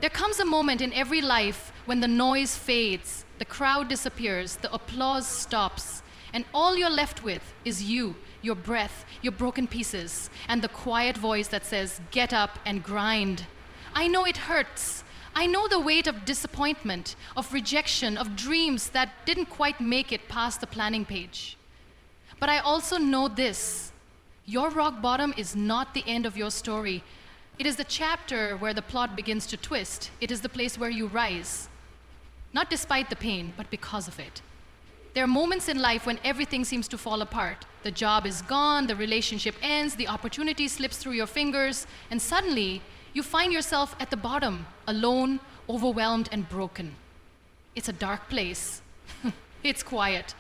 There comes a moment in every life when the noise fades, the crowd disappears, the applause stops, and all you're left with is you, your breath, your broken pieces, and the quiet voice that says, "Get up and grind." I know it hurts. I know the weight of disappointment, of rejection, of dreams that didn't quite make it past the planning page. But I also know this: your rock bottom is not the end of your story. It is the chapter where the plot begins to twist. It is the place where you rise. Not despite the pain, but because of it. There are moments in life when everything seems to fall apart. The job is gone, the relationship ends, the opportunity slips through your fingers, and suddenly you find yourself at the bottom, alone, overwhelmed, and broken. It's a dark place. It's quiet.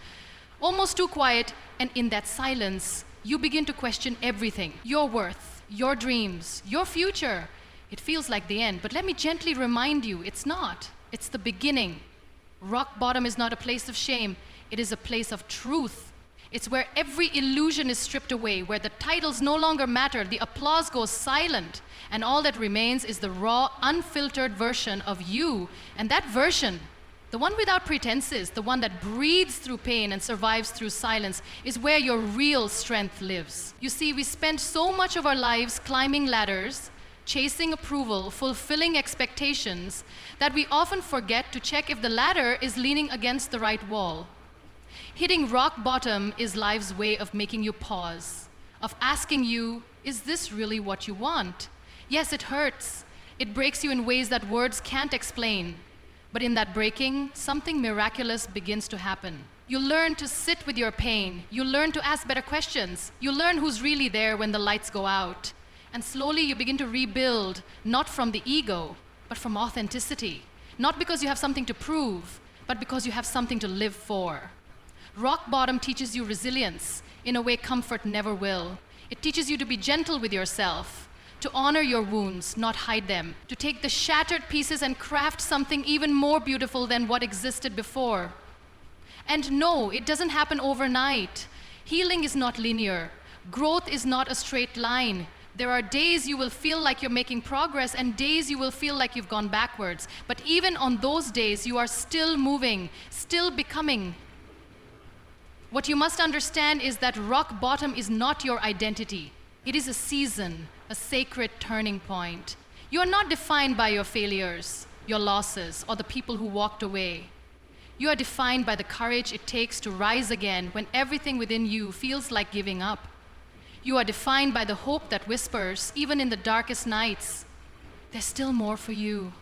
Almost too quiet, and in that silence, you begin to question everything: your worth, your dreams, your future. It feels like the end, but let me gently remind you, it's not. It's the beginning. Rock bottom is not a place of shame. It is a place of truth. It's where every illusion is stripped away, where the titles no longer matter, the applause goes silent, and all that remains is the raw, unfiltered version of you. And that version, the one without pretenses, the one that breathes through pain and survives through silence, is where your real strength lives. You see, we spend so much of our lives climbing ladders, chasing approval, fulfilling expectations, that we often forget to check if the ladder is leaning against the right wall. Hitting rock bottom is life's way of making you pause, of asking you, is this really what you want? Yes, it hurts. It breaks you in ways that words can't explain. But in that breaking, something miraculous begins to happen. You learn to sit with your pain. You learn to ask better questions. You learn who's really there when the lights go out. And slowly you begin to rebuild, not from the ego, but from authenticity. Not because you have something to prove, but because you have something to live for. Rock bottom teaches you resilience in a way comfort never will. It teaches you to be gentle with yourself, to honor your wounds, not hide them, to take the shattered pieces and craft something even more beautiful than what existed before. And no, it doesn't happen overnight. Healing is not linear. Growth is not a straight line. There are days you will feel like you're making progress and days you will feel like you've gone backwards. But even on those days, you are still moving, still becoming. What you must understand is that rock bottom is not your identity. It is a season, a sacred turning point. You are not defined by your failures, your losses, or the people who walked away. You are defined by the courage it takes to rise again when everything within you feels like giving up. You are defined by the hope that whispers, even in the darkest nights, there's still more for you.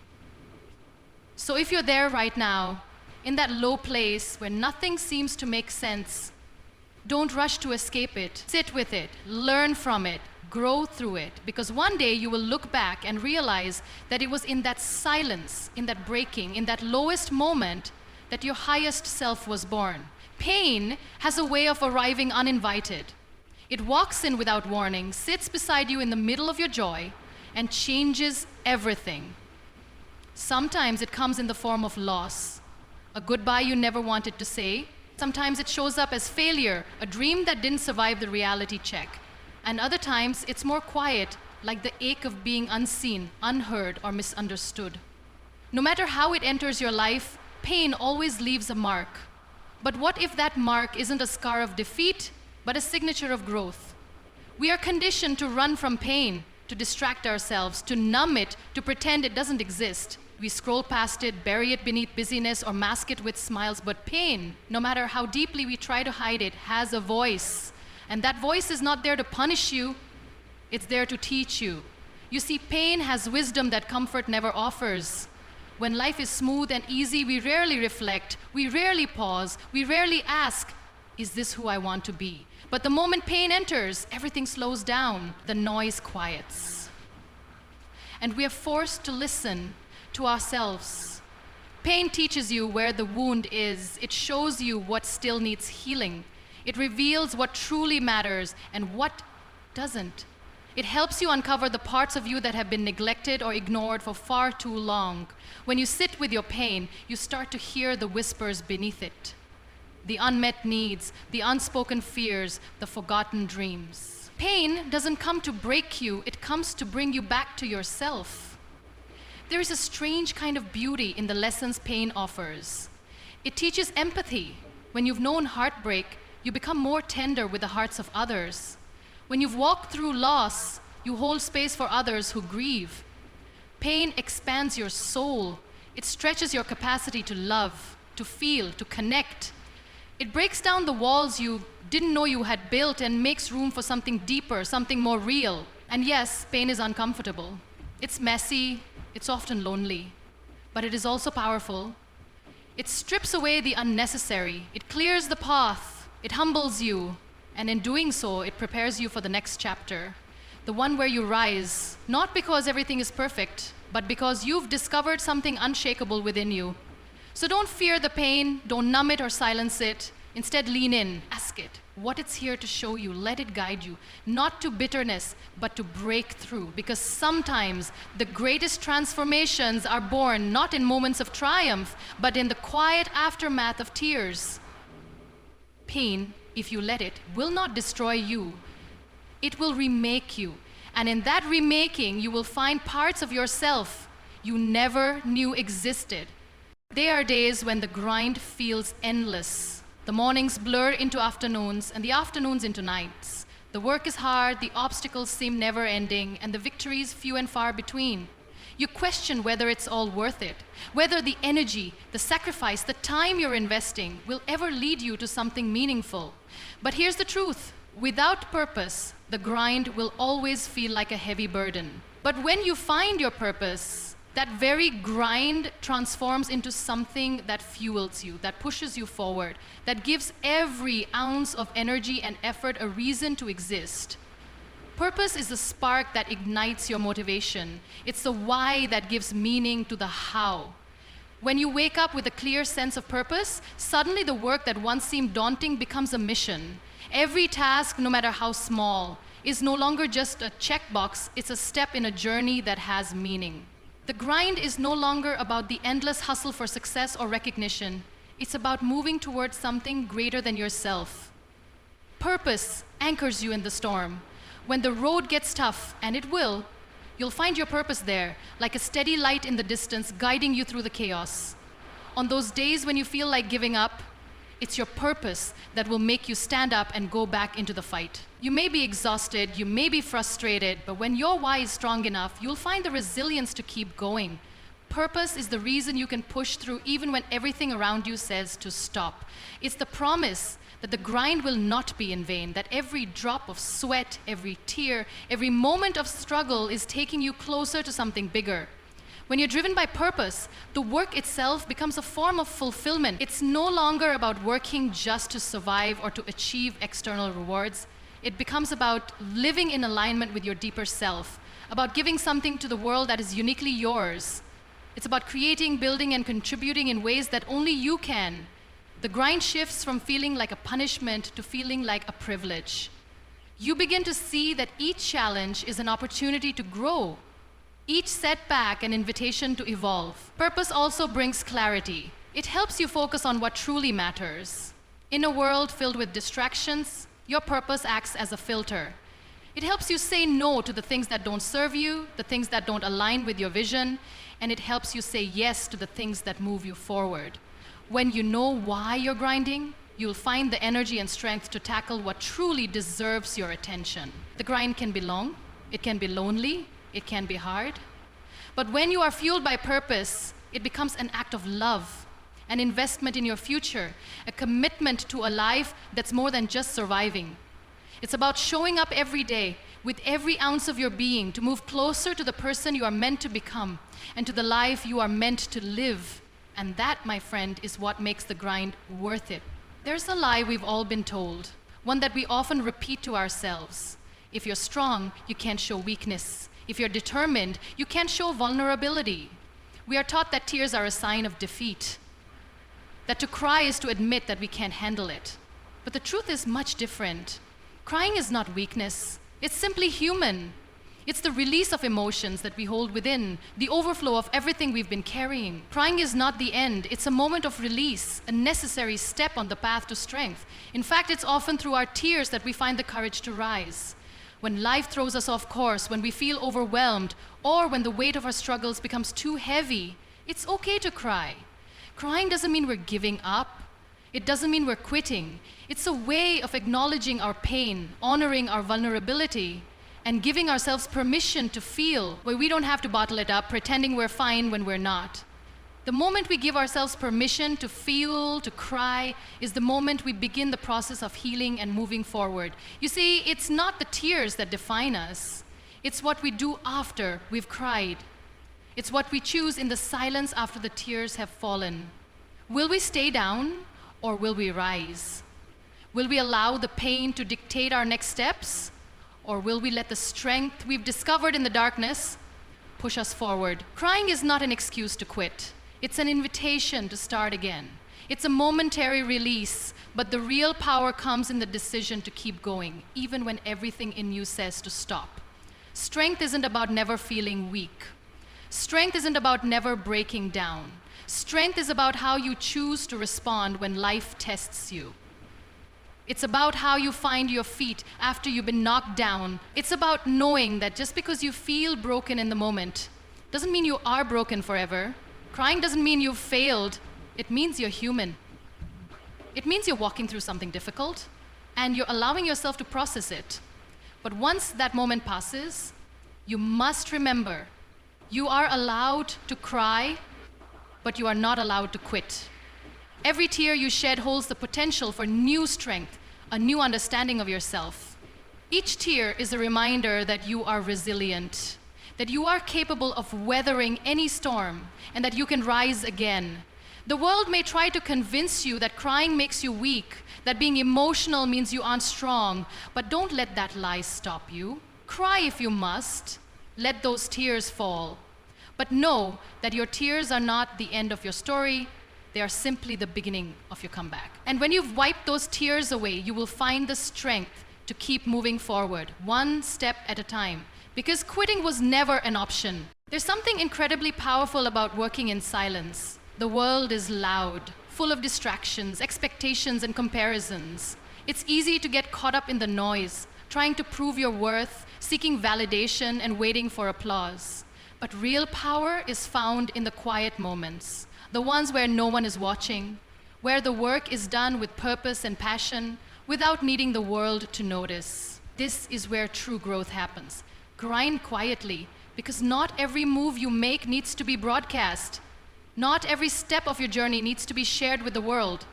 So if you're there right now, in that low place where nothing seems to make sense, don't rush to escape it. Sit with it, learn from it, grow through it, because one day you will look back and realize that it was in that silence, in that breaking, in that lowest moment that your highest self was born. Pain has a way of arriving uninvited. It walks in without warning, sits beside you in the middle of your joy, and changes everything. Sometimes it comes in the form of loss, a goodbye you never wanted to say. Sometimes it shows up as failure, a dream that didn't survive the reality check. And other times it's more quiet, like the ache of being unseen, unheard, or misunderstood. No matter how it enters your life, pain always leaves a mark. But what if that mark isn't a scar of defeat, but a signature of growth? We are conditioned to run from pain, to distract ourselves, to numb it, to pretend it doesn't exist. We scroll past it, bury it beneath busyness, or mask it with smiles. But pain, no matter how deeply we try to hide it, has a voice. And that voice is not there to punish you, it's there to teach you. You see, pain has wisdom that comfort never offers. When life is smooth and easy, we rarely reflect, we rarely pause, we rarely ask, is this who I want to be? But the moment pain enters, everything slows down, the noise quiets. And we are forced to listen to ourselves. Pain teaches you where the wound is. It shows you what still needs healing. It reveals what truly matters and what doesn't. It helps you uncover the parts of you that have been neglected or ignored for far too long. When you sit with your pain, you start to hear the whispers beneath it. The unmet needs, the unspoken fears, the forgotten dreams. Pain doesn't come to break you, it comes to bring you back to yourself. There is a strange kind of beauty in the lessons pain offers. It teaches empathy. When you've known heartbreak, you become more tender with the hearts of others. When you've walked through loss, you hold space for others who grieve. Pain expands your soul. It stretches your capacity to love, to feel, to connect. It breaks down the walls you didn't know you had built and makes room for something deeper, something more real. And yes, pain is uncomfortable. It's messy, it's often lonely, but it is also powerful. It strips away the unnecessary. It clears the path. It humbles you. And in doing so, it prepares you for the next chapter, the one where you rise, not because everything is perfect, but because you've discovered something unshakable within you. So don't fear the pain, don't numb it or silence it. Instead, lean in, ask it what it's here to show you, let it guide you, not to bitterness, but to breakthrough. Because sometimes the greatest transformations are born not in moments of triumph, but in the quiet aftermath of tears. Pain, if you let it, will not destroy you. It will remake you. And in that remaking, you will find parts of yourself you never knew existed. There are days when the grind feels endless. The mornings blur into afternoons, and the afternoons into nights. The work is hard, the obstacles seem never-ending, and the victories few and far between. You question whether it's all worth it, whether the energy, the sacrifice, the time you're investing will ever lead you to something meaningful. But here's the truth. Without purpose, the grind will always feel like a heavy burden. But when you find your purpose, that very grind transforms into something that fuels you, that pushes you forward, that gives every ounce of energy and effort a reason to exist. Purpose is the spark that ignites your motivation. It's the why that gives meaning to the how. When you wake up with a clear sense of purpose, suddenly the work that once seemed daunting becomes a mission. Every task, no matter how small, is no longer just a checkbox, it's a step in a journey that has meaning. The grind is no longer about the endless hustle for success or recognition. It's about moving towards something greater than yourself. Purpose anchors you in the storm. When the road gets tough, and it will, you'll find your purpose there, like a steady light in the distance guiding you through the chaos. On those days when you feel like giving up, it's your purpose that will make you stand up and go back into the fight. You may be exhausted, you may be frustrated, but when your why is strong enough, you'll find the resilience to keep going. Purpose is the reason you can push through even when everything around you says to stop. It's the promise that the grind will not be in vain, that every drop of sweat, every tear, every moment of struggle is taking you closer to something bigger. When you're driven by purpose, the work itself becomes a form of fulfillment. It's no longer about working just to survive or to achieve external rewards. It becomes about living in alignment with your deeper self, about giving something to the world that is uniquely yours. It's about creating, building, and contributing in ways that only you can. The grind shifts from feeling like a punishment to feeling like a privilege. You begin to see that each challenge is an opportunity to grow. Each setback an invitation to evolve. Purpose also brings clarity. It helps you focus on what truly matters. In a world filled with distractions, your purpose acts as a filter. It helps you say no to the things that don't serve you, the things that don't align with your vision, and it helps you say yes to the things that move you forward. When you know why you're grinding, you'll find the energy and strength to tackle what truly deserves your attention. The grind can be long, it can be lonely, it can be hard. But when you are fueled by purpose, it becomes an act of love, an investment in your future, a commitment to a life that's more than just surviving. It's about showing up every day with every ounce of your being to move closer to the person you are meant to become and to the life you are meant to live. And that, my friend, is what makes the grind worth it. There's a lie we've all been told, one that we often repeat to ourselves. If you're strong, you can't show weakness. If you're determined, you can't show vulnerability. We are taught that tears are a sign of defeat, that to cry is to admit that we can't handle it. But the truth is much different. Crying is not weakness. It's simply human. It's the release of emotions that we hold within, the overflow of everything we've been carrying. Crying is not the end. It's a moment of release, a necessary step on the path to strength. In fact, it's often through our tears that we find the courage to rise. When life throws us off course, when we feel overwhelmed, or when the weight of our struggles becomes too heavy, it's okay to cry. Crying doesn't mean we're giving up. It doesn't mean we're quitting. It's a way of acknowledging our pain, honoring our vulnerability, and giving ourselves permission to feel where we don't have to bottle it up, pretending we're fine when we're not. The moment we give ourselves permission to feel, to cry, is the moment we begin the process of healing and moving forward. You see, it's not the tears that define us. It's what we do after we've cried. It's what we choose in the silence after the tears have fallen. Will we stay down or will we rise? Will we allow the pain to dictate our next steps? Or will we let the strength we've discovered in the darkness push us forward? Crying is not an excuse to quit. It's an invitation to start again. It's a momentary release, but the real power comes in the decision to keep going, even when everything in you says to stop. Strength isn't about never feeling weak. Strength isn't about never breaking down. Strength is about how you choose to respond when life tests you. It's about how you find your feet after you've been knocked down. It's about knowing that just because you feel broken in the moment doesn't mean you are broken forever. Crying doesn't mean you've failed. It means you're human. It means you're walking through something difficult and you're allowing yourself to process it. But once that moment passes, you must remember you are allowed to cry, but you are not allowed to quit. Every tear you shed holds the potential for new strength, a new understanding of yourself. Each tear is a reminder that you are resilient, that you are capable of weathering any storm, and that you can rise again. The world may try to convince you that crying makes you weak, that being emotional means you aren't strong, but don't let that lie stop you. Cry if you must. Let those tears fall. But know that your tears are not the end of your story. They are simply the beginning of your comeback. And when you've wiped those tears away, you will find the strength to keep moving forward, one step at a time. Because quitting was never an option. There's something incredibly powerful about working in silence. The world is loud, full of distractions, expectations, and comparisons. It's easy to get caught up in the noise, trying to prove your worth, seeking validation, and waiting for applause. But real power is found in the quiet moments, the ones where no one is watching, where the work is done with purpose and passion, without needing the world to notice. This is where true growth happens. Grind quietly, because not every move you make needs to be broadcast. Not every step of your journey needs to be shared with the world.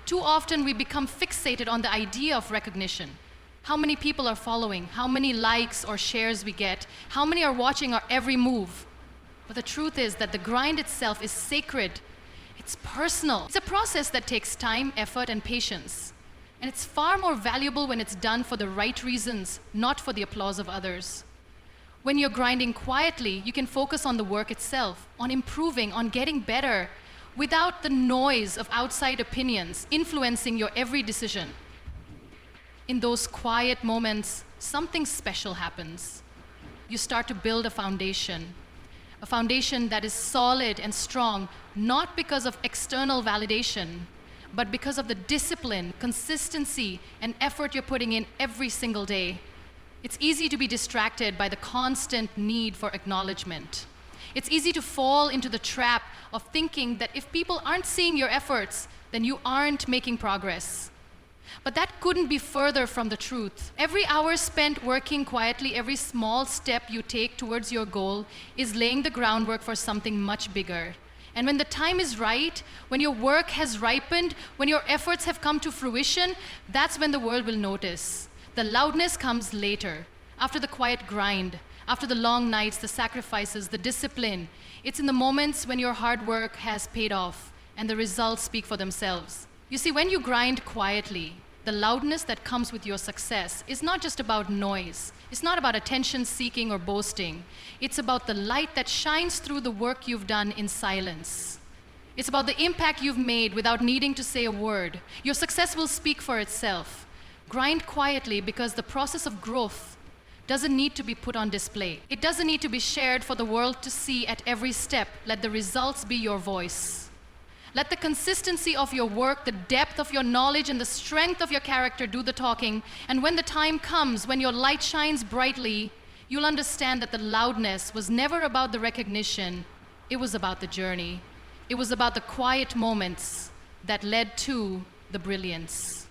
Too often we become fixated on the idea of recognition. How many people are following, how many likes or shares we get, how many are watching our every move. But the truth is that the grind itself is sacred. It's personal. It's a process that takes time, effort, and patience. And it's far more valuable when it's done for the right reasons, not for the applause of others. When you're grinding quietly, you can focus on the work itself, on improving, on getting better, without the noise of outside opinions influencing your every decision. In those quiet moments, something special happens. You start to build a foundation that is solid and strong, not because of external validation, but because of the discipline, consistency, and effort you're putting in every single day. It's easy to be distracted by the constant need for acknowledgement. It's easy to fall into the trap of thinking that if people aren't seeing your efforts, then you aren't making progress. But that couldn't be further from the truth. Every hour spent working quietly, every small step you take towards your goal is laying the groundwork for something much bigger. And when the time is right, when your work has ripened, when your efforts have come to fruition, that's when the world will notice. The loudness comes later, after the quiet grind, after the long nights, the sacrifices, the discipline. It's in the moments when your hard work has paid off and the results speak for themselves. You see, when you grind quietly, the loudness that comes with your success is not just about noise. It's not about attention seeking or boasting. It's about the light that shines through the work you've done in silence. It's about the impact you've made without needing to say a word. Your success will speak for itself. Grind quietly because the process of growth doesn't need to be put on display. It doesn't need to be shared for the world to see at every step. Let the results be your voice. Let the consistency of your work, the depth of your knowledge, and the strength of your character do the talking. And when the time comes, when your light shines brightly, you'll understand that the loudness was never about the recognition. It was about the journey. It was about the quiet moments that led to the brilliance.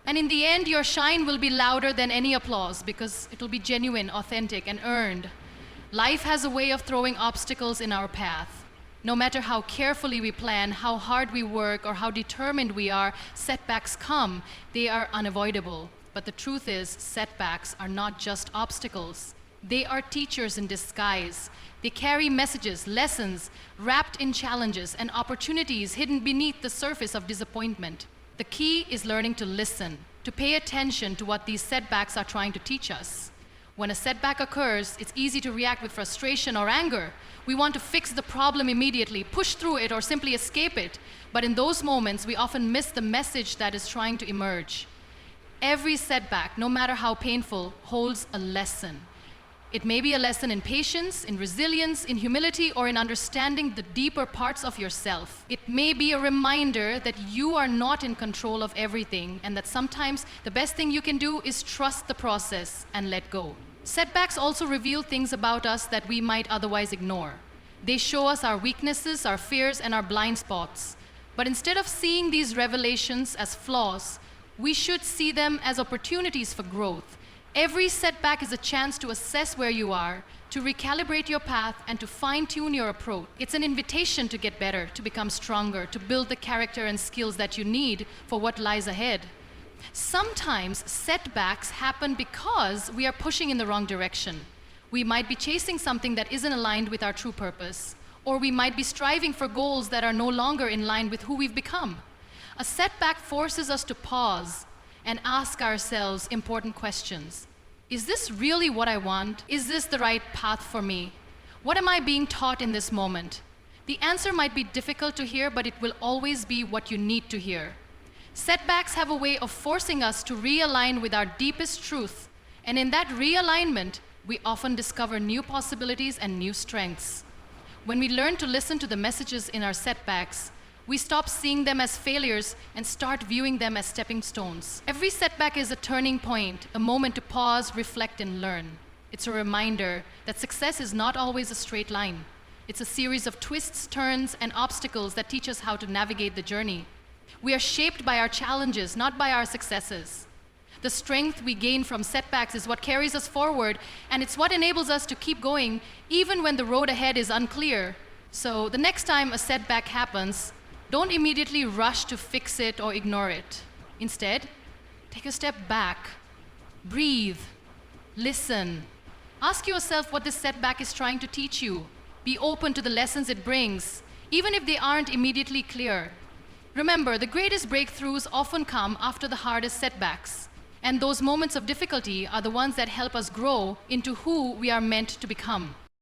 And in the end, your shine will be louder than any applause because it will be genuine, authentic, and earned. Life has a way of throwing obstacles in our path. No matter how carefully we plan, how hard we work, or how determined we are, setbacks come. They are unavoidable. But the truth is, setbacks are not just obstacles. They are teachers in disguise. They carry messages, lessons, wrapped in challenges, and opportunities hidden beneath the surface of disappointment. The key is learning to listen, to pay attention to what these setbacks are trying to teach us. When a setback occurs, it's easy to react with frustration or anger. We want to fix the problem immediately, push through it, or simply escape it. But in those moments, we often miss the message that is trying to emerge. Every setback, no matter how painful, holds a lesson. It may be a lesson in patience, in resilience, in humility, or in understanding the deeper parts of yourself. It may be a reminder that you are not in control of everything, and that sometimes the best thing you can do is trust the process and let go. Setbacks also reveal things about us that we might otherwise ignore. They show us our weaknesses, our fears, and our blind spots. But instead of seeing these revelations as flaws, we should see them as opportunities for growth. Every setback is a chance to assess where you are, to recalibrate your path, and to fine-tune your approach. It's an invitation to get better, to become stronger, to build the character and skills that you need for what lies ahead. Sometimes setbacks happen because we are pushing in the wrong direction. We might be chasing something that isn't aligned with our true purpose, or we might be striving for goals that are no longer in line with who we've become. A setback forces us to pause and ask ourselves important questions. Is this really what I want? Is this the right path for me? What am I being taught in this moment? The answer might be difficult to hear, but it will always be what you need to hear. Setbacks have a way of forcing us to realign with our deepest truth, and in that realignment, we often discover new possibilities and new strengths. When we learn to listen to the messages in our setbacks, we stop seeing them as failures and start viewing them as stepping stones. Every setback is a turning point, a moment to pause, reflect, and learn. It's a reminder that success is not always a straight line. It's a series of twists, turns, and obstacles that teach us how to navigate the journey. We are shaped by our challenges, not by our successes. The strength we gain from setbacks is what carries us forward, and it's what enables us to keep going even when the road ahead is unclear. So the next time a setback happens, don't immediately rush to fix it or ignore it. Instead, take a step back, breathe, listen. Ask yourself what this setback is trying to teach you. Be open to the lessons it brings, even if they aren't immediately clear. Remember, the greatest breakthroughs often come after the hardest setbacks. And those moments of difficulty are the ones that help us grow into who we are meant to become.